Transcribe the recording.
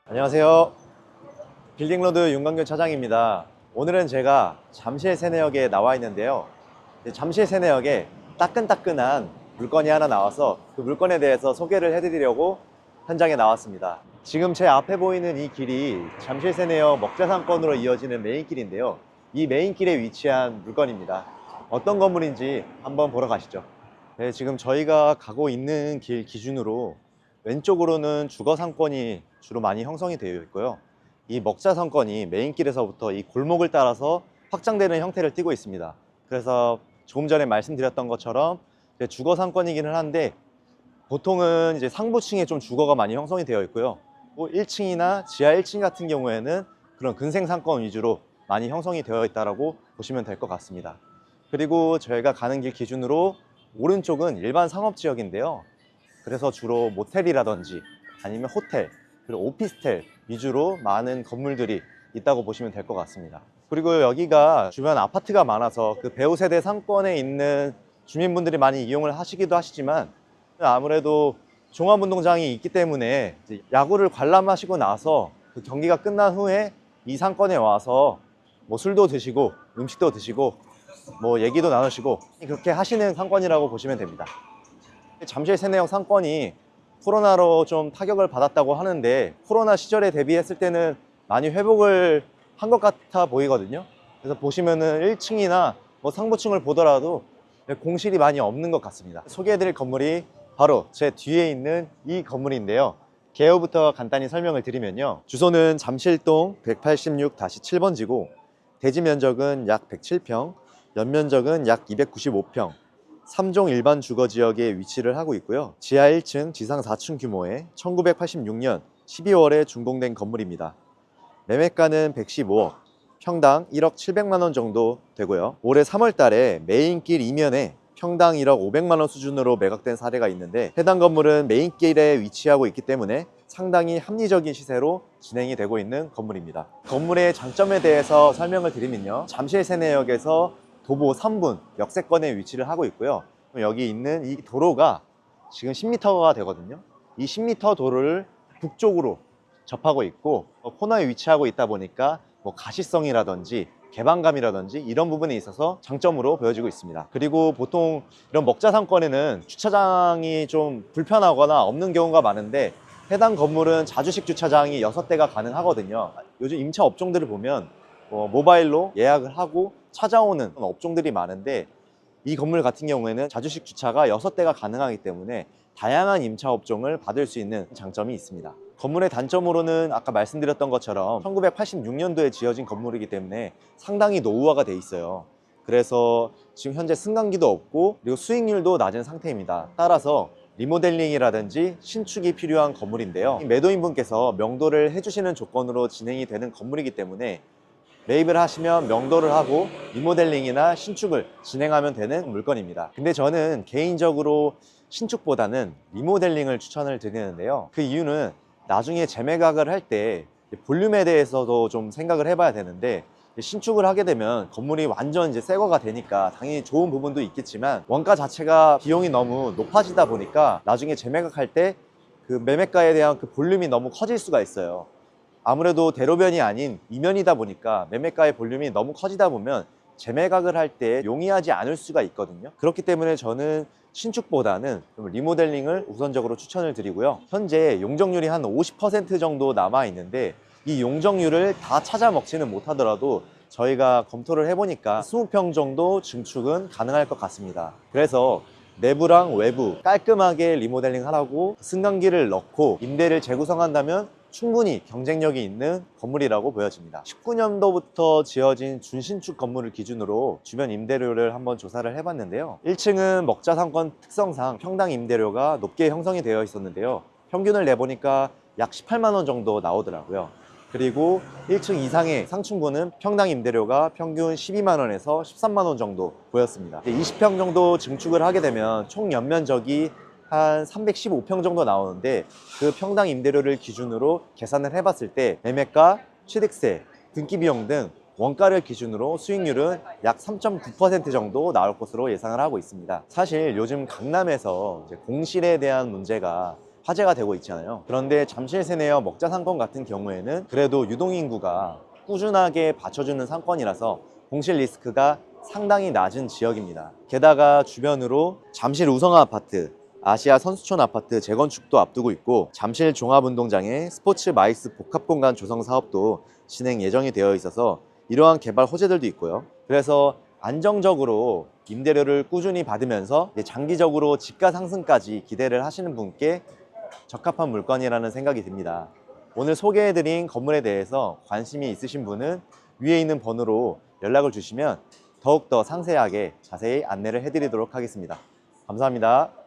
안녕하세요. 빌딩로드 윤광균 차장입니다. 오늘은 제가 잠실 세내역에 나와 있는데요. 잠실 세내역에 따끈따끈한 물건이 하나 나와서 그 물건에 대해서 소개를 해드리려고 현장에 나왔습니다. 지금 제 앞에 보이는 이 길이 잠실 세내역 먹자상권으로 이어지는 메인길인데요. 이 메인길에 위치한 물건입니다. 어떤 건물인지 한번 보러 가시죠. 네, 지금 저희가 가고 있는 길 기준으로 왼쪽으로는 주거 상권이 주로 많이 형성이 되어 있고요. 이 먹자 상권이 메인길에서부터 이 골목을 따라서 확장되는 형태를 띠고 있습니다. 그래서 조금 전에 말씀드렸던 것처럼 주거 상권이기는 한데 보통은 이제 상부층에 좀 주거가 많이 형성이 되어 있고요. 1층이나 지하 1층 같은 경우에는 그런 근생 상권 위주로 많이 형성이 되어 있다고 보시면 될 것 같습니다. 그리고 저희가 가는 길 기준으로 오른쪽은 일반 상업지역인데요. 그래서 주로 모텔이라든지 아니면 호텔, 그리고 오피스텔 위주로 많은 건물들이 있다고 보시면 될 것 같습니다. 그리고 여기가 주변 아파트가 많아서 그 배우 세대 상권에 있는 주민분들이 많이 이용을 하시기도 하시지만 아무래도 종합운동장이 있기 때문에 이제 야구를 관람하시고 나서 그 경기가 끝난 후에 이 상권에 와서 뭐 술도 드시고 음식도 드시고 뭐 얘기도 나누시고 그렇게 하시는 상권이라고 보시면 됩니다. 잠실 세내역 상권이 코로나로 좀 타격을 받았다고 하는데 코로나 시절에 대비했을 때는 많이 회복을 한 것 같아 보이거든요. 그래서 보시면은 1층이나 뭐 상부층을 보더라도 공실이 많이 없는 것 같습니다. 소개해드릴 건물이 바로 제 뒤에 있는 이 건물인데요. 개요부터 간단히 설명을 드리면요. 주소는 잠실동 186-7번지고 대지 면적은 약 107평, 연면적은 약 295평, 3종 일반 주거지역에 위치를 하고 있고요. 지하 1층, 지상 4층 규모의 1986년 12월에 준공된 건물입니다. 매매가는 115억, 평당 1억 700만 원 정도 되고요. 올해 3월 달에 메인길 이면에 평당 1억 500만 원 수준으로 매각된 사례가 있는데 해당 건물은 메인길에 위치하고 있기 때문에 상당히 합리적인 시세로 진행이 되고 있는 건물입니다. 건물의 장점에 대해서 설명을 드리면요. 잠실 세내역에서 도보 3분 역세권에 위치를 하고 있고요. 여기 있는 이 도로가 지금 10m가 되거든요. 이 10m 도로를 북쪽으로 접하고 있고 코너에 위치하고 있다 보니까 뭐 가시성이라든지 개방감이라든지 이런 부분에 있어서 장점으로 보여지고 있습니다. 그리고 보통 이런 먹자 상권에는 주차장이 좀 불편하거나 없는 경우가 많은데 해당 건물은 자주식 주차장이 6대가 가능하거든요. 요즘 임차 업종들을 보면 모바일로 예약을 하고 찾아오는 업종들이 많은데 이 건물 같은 경우에는 자주식 주차가 6대가 가능하기 때문에 다양한 임차 업종을 받을 수 있는 장점이 있습니다. 건물의 단점으로는 아까 말씀드렸던 것처럼 1986년도에 지어진 건물이기 때문에 상당히 노후화가 돼 있어요. 그래서 지금 현재 승강기도 없고 그리고 수익률도 낮은 상태입니다. 따라서 리모델링이라든지 신축이 필요한 건물인데요. 매도인분께서 명도를 해주시는 조건으로 진행이 되는 건물이기 때문에 매입을 하시면 명도를 하고 리모델링이나 신축을 진행하면 되는 물건입니다. 근데 저는 개인적으로 신축보다는 리모델링을 추천을 드리는데요. 그 이유는 나중에 재매각을 할 때 볼륨에 대해서도 좀 생각을 해봐야 되는데 신축을 하게 되면 건물이 완전 이제 새 거가 되니까 당연히 좋은 부분도 있겠지만 원가 자체가 비용이 너무 높아지다 보니까 나중에 재매각할 때 그 매매가에 대한 그 볼륨이 너무 커질 수가 있어요. 아무래도 대로변이 아닌 이면이다 보니까 매매가의 볼륨이 너무 커지다 보면 재매각을 할 때 용이하지 않을 수가 있거든요. 그렇기 때문에 저는 신축보다는 리모델링을 우선적으로 추천을 드리고요. 현재 용적률이 한 50% 정도 남아 있는데 이 용적률을 다 찾아 먹지는 못하더라도 저희가 검토를 해보니까 20평 정도 증축은 가능할 것 같습니다. 그래서 내부랑 외부 깔끔하게 리모델링 하라고 승강기를 넣고 임대를 재구성한다면 충분히 경쟁력이 있는 건물이라고 보여집니다. 19년도부터 지어진 준신축 건물을 기준으로 주변 임대료를 한번 조사를 해봤는데요. 1층은 먹자 상권 특성상 평당 임대료가 높게 형성이 되어 있었는데요. 평균을 내보니까 약 18만 원 정도 나오더라고요. 그리고 1층 이상의 상층부는 평당 임대료가 평균 12만 원에서 13만 원 정도 보였습니다. 20평 정도 증축을 하게 되면 총 연면적이 한 315평 정도 나오는데 그 평당 임대료를 기준으로 계산을 해봤을 때 매매가, 취득세, 등기 비용 등 원가를 기준으로 수익률은 약 3.9% 정도 나올 것으로 예상을 하고 있습니다. 사실 요즘 강남에서 이제 공실에 대한 문제가 화제가 되고 있잖아요. 그런데 잠실 세네어 먹자 상권 같은 경우에는 그래도 유동인구가 꾸준하게 받쳐주는 상권이라서 공실 리스크가 상당히 낮은 지역입니다. 게다가 주변으로 잠실 우성아 아파트, 아시아 선수촌 아파트 재건축도 앞두고 있고, 잠실 종합운동장의 스포츠 마이스 복합공간 조성 사업도 진행 예정이 되어 있어서 이러한 개발 호재들도 있고요. 그래서 안정적으로 임대료를 꾸준히 받으면서 장기적으로 집가 상승까지 기대를 하시는 분께 적합한 물건이라는 생각이 듭니다. 오늘 소개해드린 건물에 대해서 관심이 있으신 분은 위에 있는 번호로 연락을 주시면 더욱더 상세하게 자세히 안내를 해드리도록 하겠습니다. 감사합니다.